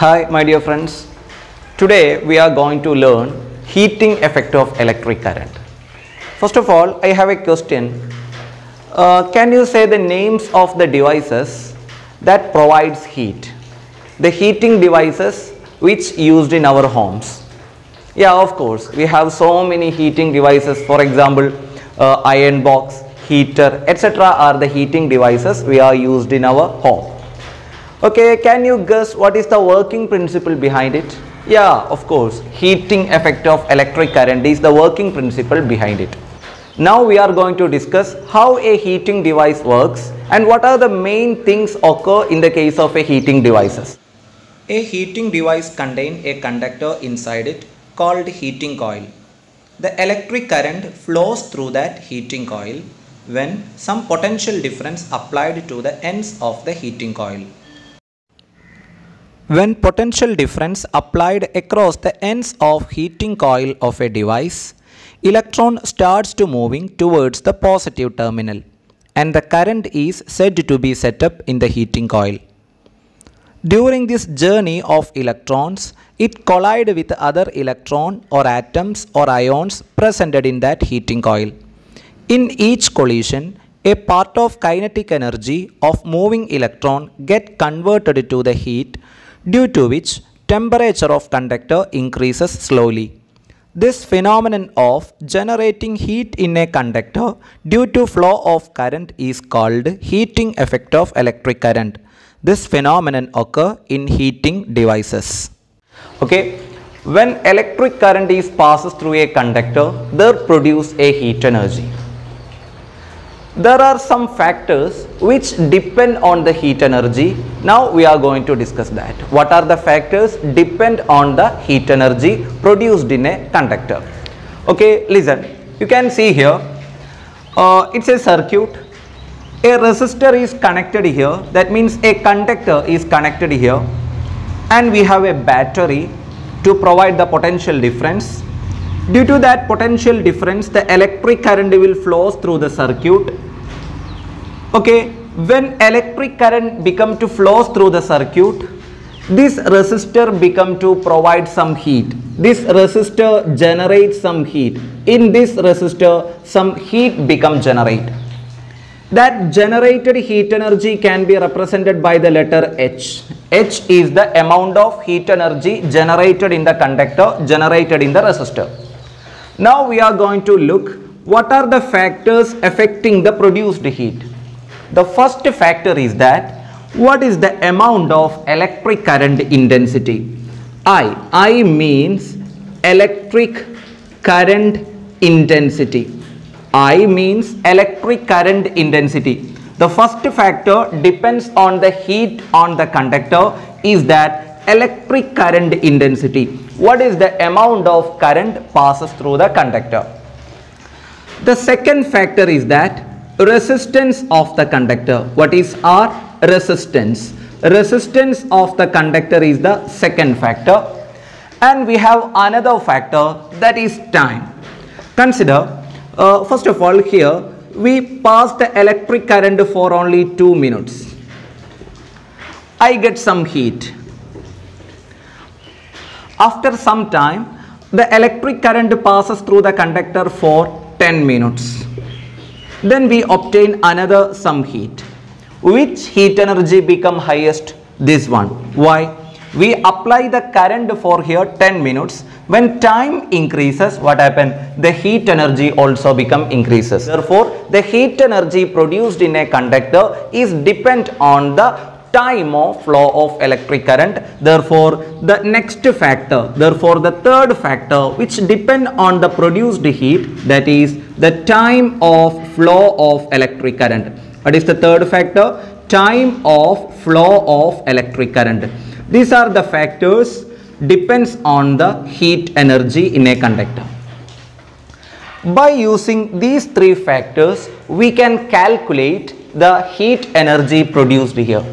Hi my dear friends, today we are going to learn heating effect of electric current. First of all, I have a question. Can you say the names of the devices that provides heat? The heating devices which used in our homes. Yeah, of course, we have so many heating devices. For example, iron box, heater, etc. are the heating devices we are used in our home. Okay, can you guess what is the working principle behind it? Yeah, of course, heating effect of electric current is the working principle behind it. Now we are going to discuss how a heating device works and what are the main things occur in the case of a heating devices. A heating device contains a conductor inside it called heating coil. The electric current flows through that heating coil when some potential difference applied to the ends of the heating coil. When potential difference applied across the ends of heating coil of a device, electron starts to moving towards the positive terminal and the current is said to be set up in the heating coil. During this journey of electrons, it collides with other electron or atoms or ions presented in that heating coil. In each collision, a part of kinetic energy of moving electron get converted to the heat, due to which temperature of conductor increases slowly. This phenomenon of generating heat in a conductor due to flow of current is called heating effect of electric current. This phenomenon occurs in heating devices. Okay, when electric current is passes through a conductor, there produce a heat energy. There are some factors which depend on the heat energy. Now we are going to discuss that. What are the factors depend on the heat energy produced in a conductor? Okay, listen. You can see here, it's a circuit. A resistor is connected here. That means a conductor is connected here. And we have a battery to provide the potential difference. Due to that potential difference, the electric current will flow through the circuit. Okay, when electric current become to flow through the circuit, this resistor become to provide some heat. This resistor generates some heat. In this resistor, some heat become generated. That generated heat energy can be represented by the letter H. H is the amount of heat energy generated in the conductor, generated in the resistor. Now we are going to look what are the factors affecting the produced heat. The first factor is that what is the amount of electric current intensity? I means electric current intensity. I means electric current intensity. The first factor depends on the heat on the conductor is that electric current intensity. What is the amount of current passes through the conductor? The second factor is that resistance of the conductor. What is our resistance? Resistance of the conductor is the second factor. And we have another factor, that is time. Consider, first of all, here we pass the electric current for only 2 minutes. I get some heat. After some time, the electric current passes through the conductor for 10 minutes. Then we obtain another some heat. Which heat energy become highest? This one. Why? We apply the current for here 10 minutes. When time increases, what happen? The heat energy also become increases. Therefore, the heat energy produced in a conductor is depend on the time of flow of electric current. Therefore, the next factor, therefore the third factor which depend on the produced heat, that is the time of flow of electric current. What is the third factor? Time of flow of electric current. These are the factors depends on the heat energy in a conductor. By using these three factors, we can calculate the heat energy produced here.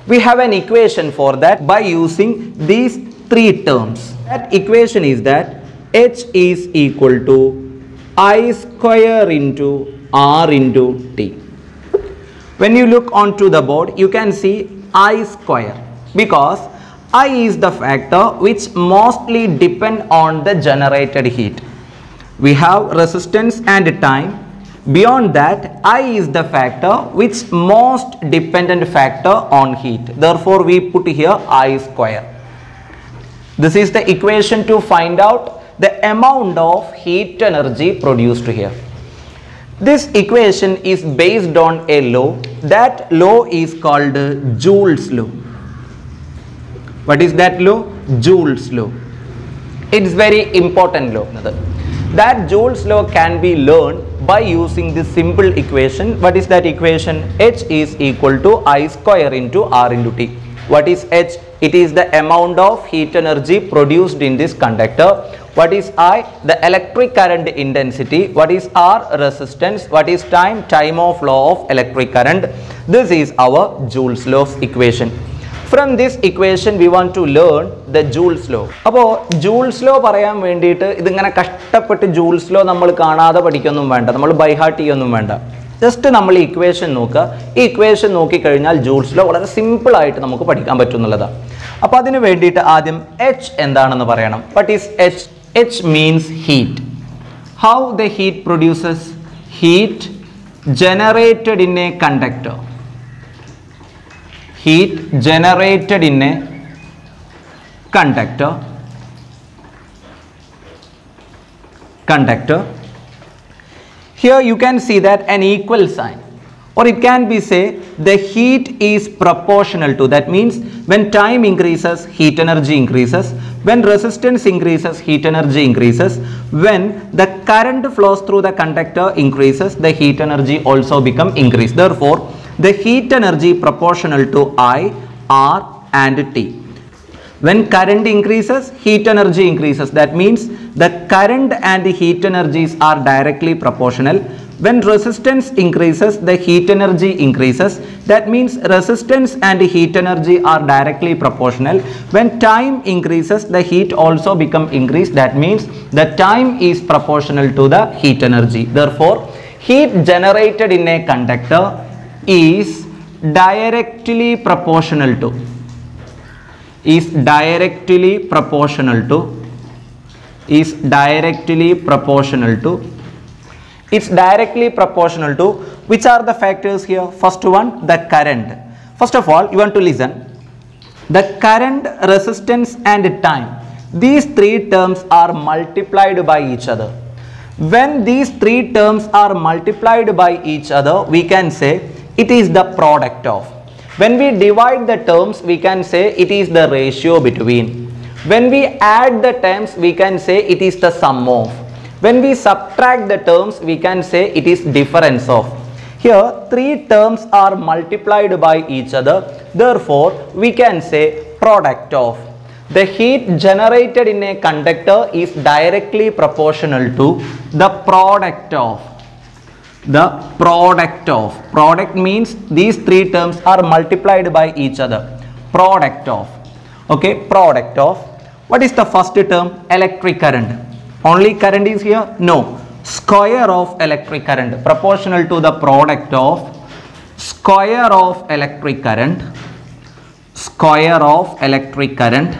We have an equation for that by using these three terms. That equation is that H is equal to I square into R into T. When you look onto the board, you can see I square because I is the factor which mostly depend on the generated heat. We have resistance and time. Beyond that, I is the factor which most dependent factor on heat. Therefore, we put here I square. This is the equation to find out the amount of heat energy produced here. This equation is based on a law. That law is called Joule's law. What is that law? Joule's law. It is very important law. That Joule's law can be learned by using this simple equation. What is that equation? H is equal to I square into R into T. What is H? It is the amount of heat energy produced in this conductor. What is I? The electric current intensity. What is R? Resistance. What is time? Time of flow of electric current. This is our Joule's law's equation. From this equation we want to learn the Joule's law. Appo Joule's law parayan vendittu idingane kashtapettu Joule's law nammal kaanada padikonnum venda, nammal by heart cheyonnum venda. Just nammal equation nokka, ee equation nokki kazhinjal Joule's law valare simple aayittu namukku padikkan pattunnallada. Appo adinu vendittu aadyam H endaanennu parayanam. What is H? H means heat. How the heat produces? Heat generated in a conductor. Heat generated in a conductor. Here you can see that an equal sign, or it can be say the heat is proportional to, that means when time increases heat energy increases, when resistance increases heat energy increases, when the current flows through the conductor increases the heat energy also become increased. Therefore the heat energy proportional to I, R and T. When current increases, heat energy increases. That means the current and the heat energies are directly proportional. When resistance increases, the heat energy increases. That means resistance and heat energy are directly proportional. When time increases, the heat also become increased. That means the time is proportional to the heat energy. Therefore, heat generated in a conductor is directly proportional to, it's directly proportional to which are the factors here? First one, the current. First of all, you want to listen. The current, resistance and time, these three terms are multiplied by each other. When these three terms are multiplied by each other, we can say it is the product of. When we divide the terms, we can say it is the ratio between. When we add the terms, we can say it is the sum of. When we subtract the terms, we can say it is difference of. Here three terms are multiplied by each other. Therefore, we can say product of. The heat generated in a conductor is directly proportional to the product of. The product of. Product means these three terms are multiplied by each other. Product of. Okay, product of. What is the first term? Electric current. Only current is here? No. Square of electric current proportional to the product of square of electric current. Square of electric current.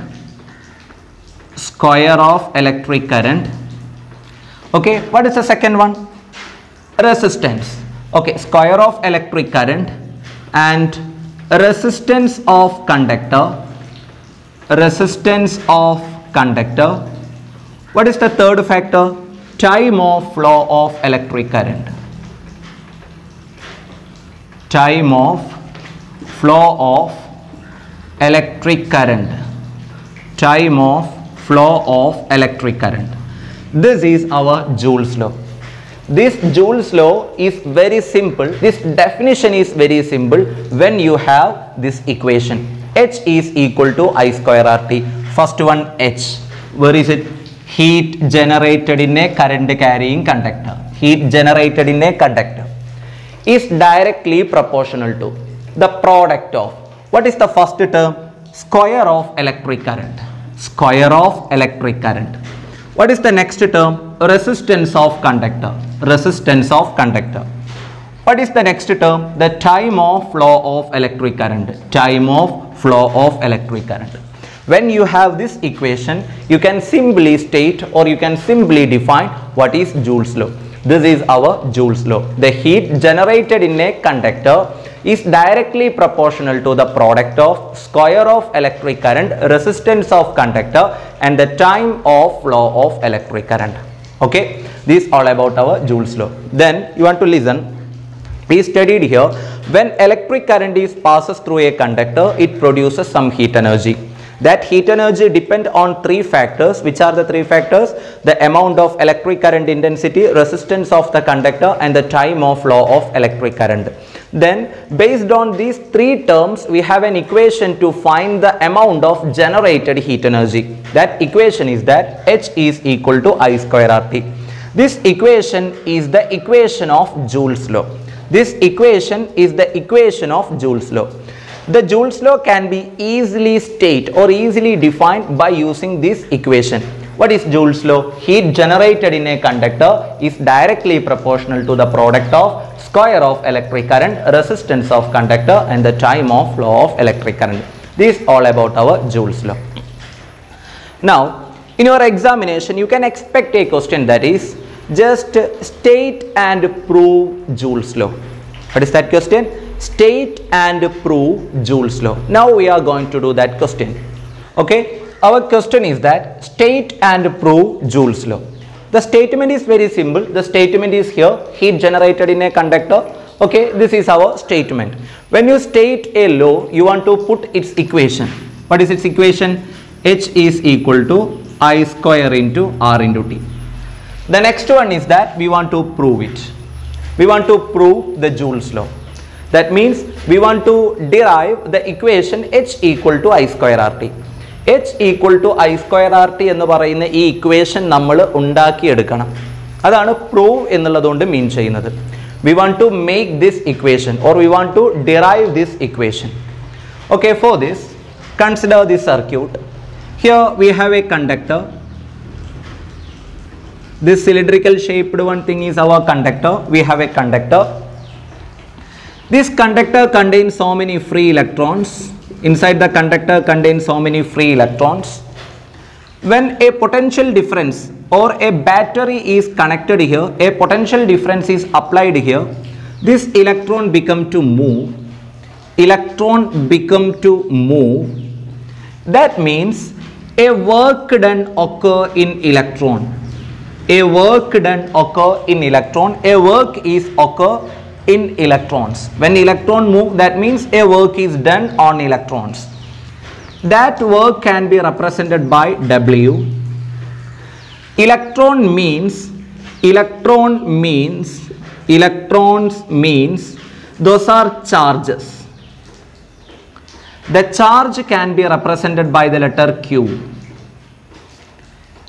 Square of electric current. Okay, what is the second one? Resistance. Okay, square of electric current and resistance of conductor. Resistance of conductor. What is the third factor? Time of flow of electric current. Time of flow of electric current. Time of flow of electric current. This is our Joule's law. This Joule's law is very simple. This definition is very simple when you have this equation. H is equal to I square RT. First one H. Where is it? Heat generated in a current carrying conductor. Heat generated in a conductor is directly proportional to the product of. What is the first term? Square of electric current. Square of electric current. What is the next term? Resistance of conductor. Resistance of conductor. What is the next term? The time of flow of electric current. Time of flow of electric current. When you have this equation, you can simply state or you can simply define what is Joule's law. This is our Joule's law. The heat generated in a conductor is directly proportional to the product of square of electric current, resistance of conductor and the time of flow of electric current. Okay, this is all about our Joule's law. Then you want to listen. We studied here, when electric current is passes through a conductor, it produces some heat energy. That heat energy depends on three factors. Which are the three factors? The amount of electric current intensity, resistance of the conductor and the time of flow of electric current. Then based on these three terms, we have an equation to find the amount of generated heat energy. That equation is that H is equal to I square RT. This equation is the equation of Joule's law. This equation is the equation of Joule's law. The Joule's law can be easily stated or easily defined by using this equation. What is Joule's law? Heat generated in a conductor is directly proportional to the product of square of electric current, resistance of conductor and the time of flow of electric current. This is all about our Joule's law. Now, in your examination, you can expect a question that is just state and prove Joule's law. What is that question? State and prove Joule's law. Now we are going to do that question. Okay, our question is that state and prove Joule's law. The statement is very simple. The statement is here, heat generated in a conductor. Okay, this is our statement. When you state a law, you want to put its equation. What is its equation? H is equal to I square into R into T. The next one is that we want to prove it. We want to prove the Joule's law. That means we want to derive the equation H equal to I square RT. H equal to I square RT എന്ന് പറയുന്ന ഈ equation നമ്മൾ ഉണ്ടാക്കിയെടുക്കണം. അതാണ് prove എന്നുള്ളതുകൊണ്ട് mean ചെയ്യുന്നത്. We want to make this equation or we want to derive this equation. Okay, for this, consider this circuit. Here we have a conductor. This cylindrical shaped one thing is our conductor. We have a conductor. This conductor contains so many free electrons. Inside the conductor contains so many free electrons. When a potential difference or a battery is connected here, a potential difference is applied here, this electron become to move. Electron become to move. That means a work done occur in electron. A work done occur in electron. A work is occur in electrons. When electron move, that means a work is done on electrons. That work can be represented by W. Electrons means those are charges. The charge can be represented by the letter Q.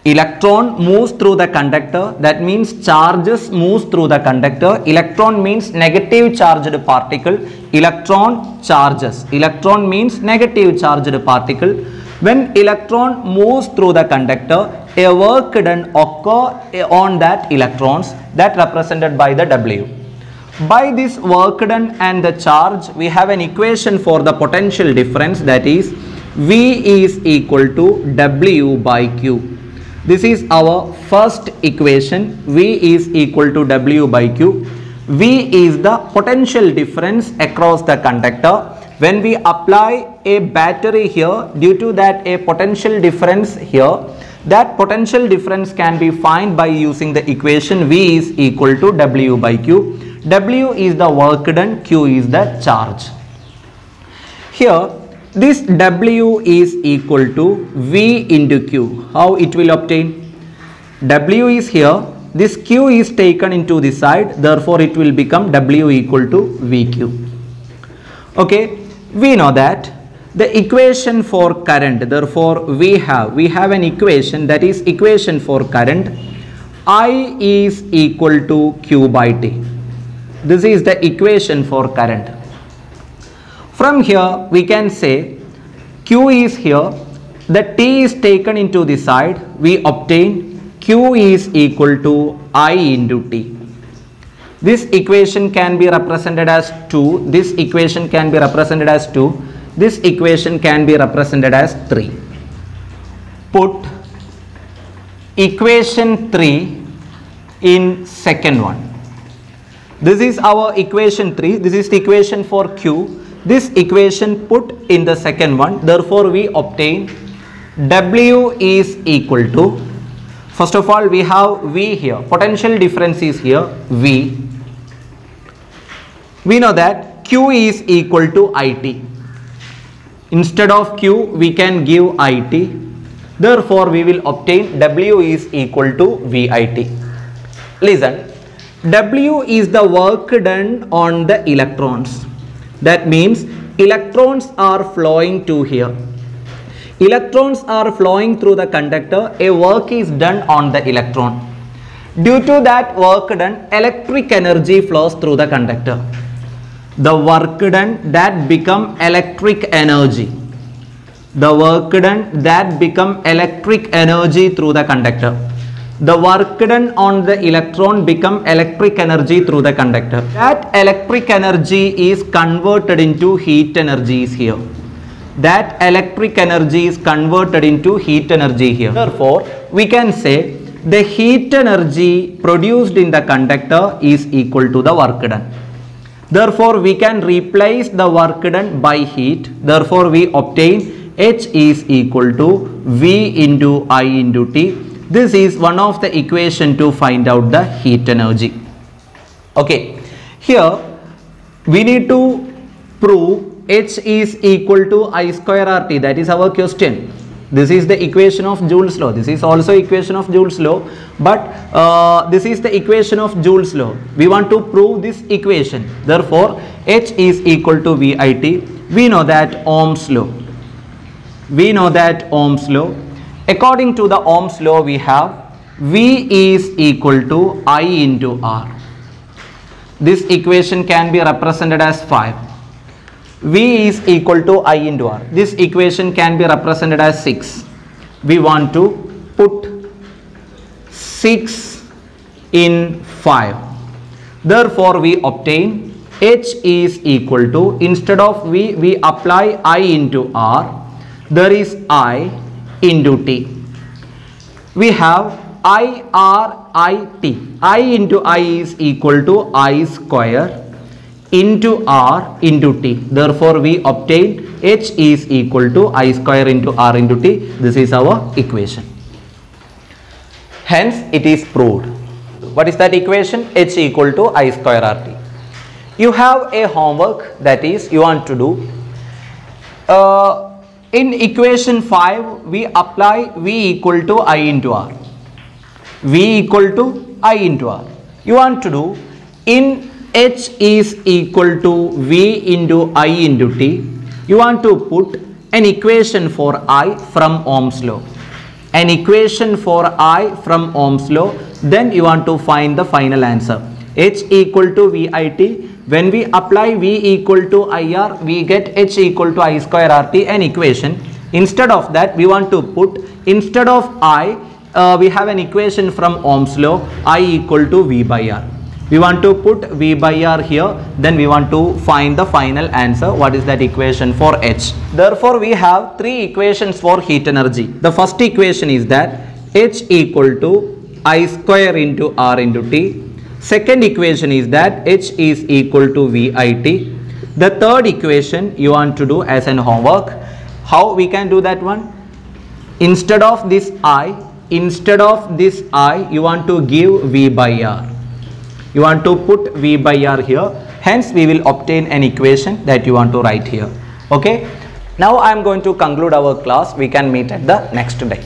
Electron moves through the conductor, that means charges moves through the conductor. Electron means negative charged particle. Electron charges. Electron means negative charged particle. When electron moves through the conductor, a work done occur on that electrons, that represented by the W. By this work done and the charge, we have an equation for the potential difference, that is V is equal to W by Q. This is our first equation. V is equal to W by Q. V is the potential difference across the conductor. When we apply a battery here, due to that a potential difference here, that potential difference can be found by using the equation V is equal to W by Q. W is the work done, Q is the charge. Here this W is equal to V into Q. How it will obtain? W is here, this Q is taken into this side, therefore it will become W equal to VQ. Okay, we know that the equation for current, therefore we have an equation, that is equation for current. I is equal to Q by T. This is the equation for current. From here we can say Q is here, the T is taken into the side, we obtain Q is equal to I into T. This equation can be represented as 2, this equation can be represented as 2, this equation can be represented as 3. put equation 3 in second one. This is our equation 3. This is the equation for Q. This equation put in the second one. Therefore, we obtain W is equal to, first of all, we have V here. Potential difference is here, V. We know that Q is equal to IT. Instead of Q, we can give IT. Therefore, we will obtain W is equal to VIT. Listen, W is the work done on the electrons. That means electrons are flowing to here. Electrons are flowing through the conductor. A work is done on the electron. Due to that work done, electric energy flows through the conductor. The work done that become electric energy. The work done that become electric energy through the conductor. The work done on the electron become electric energy through the conductor. That electric energy is converted into heat energies here. That electric energy is converted into heat energy here. Therefore, we can say the heat energy produced in the conductor is equal to the work done. Therefore, we can replace the work done by heat. Therefore, we obtain H is equal to V into I into T. This is one of the equation to find out the heat energy. Okay, here we need to prove H is equal to I square RT. That is our question. This is the equation of Joule's law. This is also equation of Joule's law, but this is the equation of Joule's law. We want to prove this equation. Therefore, H is equal to VIT. We know that Ohm's law. We know that Ohm's law. According to the Ohm's law, we have V is equal to I into R. This equation can be represented as 5. V is equal to I into R. This equation can be represented as 6. We want to put 6 in 5. Therefore, we obtain H is equal to, instead of V, we apply I into R. There is I into T. We have IRIT. I into I is equal to I square into R into T. Therefore, we obtain H is equal to I square into R into T. This is our equation. Hence, it is proved. What is that equation? H equal to I square RT. You have a homework, that is, you want to do. In equation 5, we apply V equal to I into R. V equal to I into R. You want to do, in H is equal to V into I into T. You want to put an equation for I from Ohm's law. An equation for I from Ohm's law. Then you want to find the final answer. H equal to VIT. When we apply V equal to IR, we get H equal to I square RT, an equation. Instead of that, we want to put, instead of I, we have an equation from Ohm's law, I equal to V by R. We want to put V by R here, then we want to find the final answer. What is that equation for H? Therefore, we have 3 equations for heat energy. The first equation is that H equal to I square into R into T. Second equation is that H is equal to VIT. The third equation you want to do as an homework. How we can do that one? Instead of this I, you want to give V by R. You want to put V by R here. Hence, we will obtain an equation that you want to write here. Okay. Now, I am going to conclude our class. We can meet at the next day.